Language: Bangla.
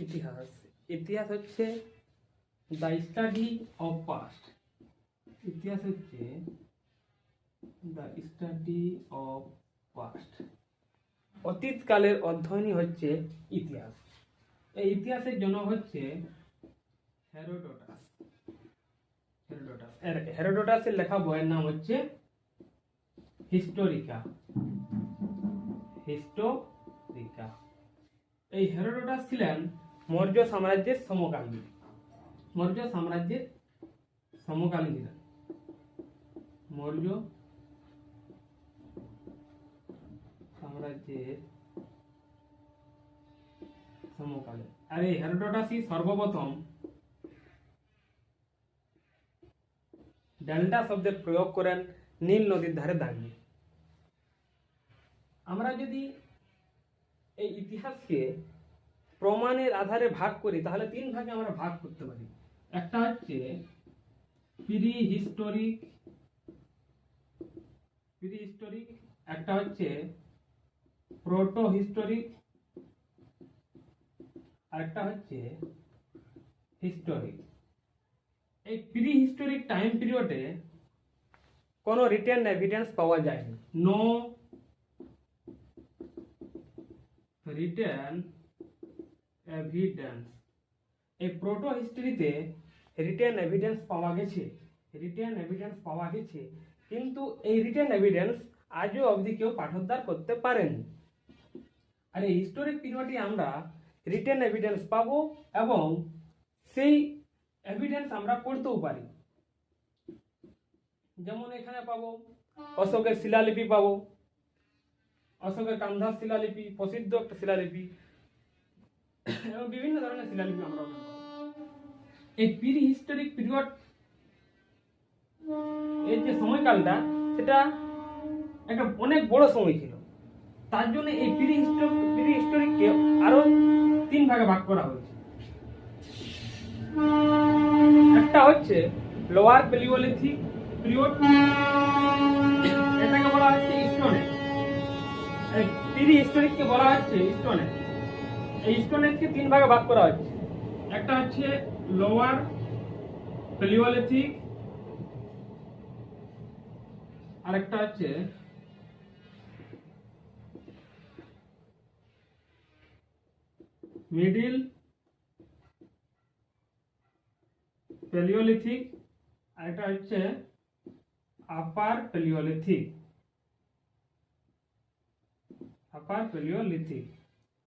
ইতিহাস ইতিহাস হচ্ছে দ্য স্টাডি অফ পাস্ট। ইতিহাস হচ্ছে দ্য স্টাডি অফ পাস্ট। অতীতকালের অধ্যয়নই হচ্ছে ইতিহাস। এই ইতিহাসের জন্য হচ্ছে হেরোডোটাস। হেরোডোটাসের লেখা বইয়ের নাম হচ্ছে হিস্টোরিকা। এই হেরোডোটাস ছিলেন মৌর্য সাম্রাজ্যের সমকালীন। মৌর্য সাম্রাজ্যের সমকালীন। আর এই হেরোডোটাসই সর্বপ্রথম ডেল্টা শব্দের প্রয়োগ করেন নীল নদীর ধারে দাঁড়িয়ে। আমরা যদি এই ইতিহাসকে প্রমাণের আধারে ভাগ করি তাহলে তিন ভাগে আমরা ভাগ করতে পারি। একটা হচ্ছে প্রি হিস্টোরিক, একটা হচ্ছে প্রোটো হিস্টোরিক, আর একটা হচ্ছে হিস্টোরিক। এই প্রি হিস্টোরিক টাইম পিরিয়ডে কোনো রিটেন এভিডেন্স পাওয়া যায়নি। No written evidence. এই প্রোটো হিস্ট্রিতে রিটেন এভিডেন্স পাওয়া গেছে, কিন্তু এই রিটেন এভিডেন্স আজও অবধি কেউ পাঠোদ্ধার করতে পারেনি। আর এই হিস্টোরিক পিরিয়ডে আমরা রিটেন এভিডেন্স পাবো এবং সেই এভিডেন্স আমরা পড়তেও পারি। যেমন এখানে পাবো অশোকের শিলালিপি, পাবো অশোকের কান্ধার শিলালিপি, প্রসিদ্ধ একটা শিলালিপি, এবং বিভিন্ন ধরনের শিলালিপি আমরা পাবো। এই প্রি হিস্টোরিক পিরিয়ড এর যে সময়কালটা সেটা একটা অনেক বড় সময় ছিল। তার জন্য এই প্রি হিস্টোরিককে আরো তিন ভাগে ভাগ করা হয়েছে। একটা হচ্ছে লোয়ার প্যালিওলিথিক পিরিয়ড, এটাকে বলা হচ্ছে স্টোন এজ। প্রি হিস্টোরিককে বলা হচ্ছে স্টোন এজ। এই স্টোন এজকে তিন ভাগে ভাগ করা হচ্ছে। একটা হচ্ছে লোয়ার প্যালিওলিথিক, আরেকটা হচ্ছে মিডিল প্যালিওলিথিক, আরেকটা হচ্ছে আপার প্যালিওলিথিক।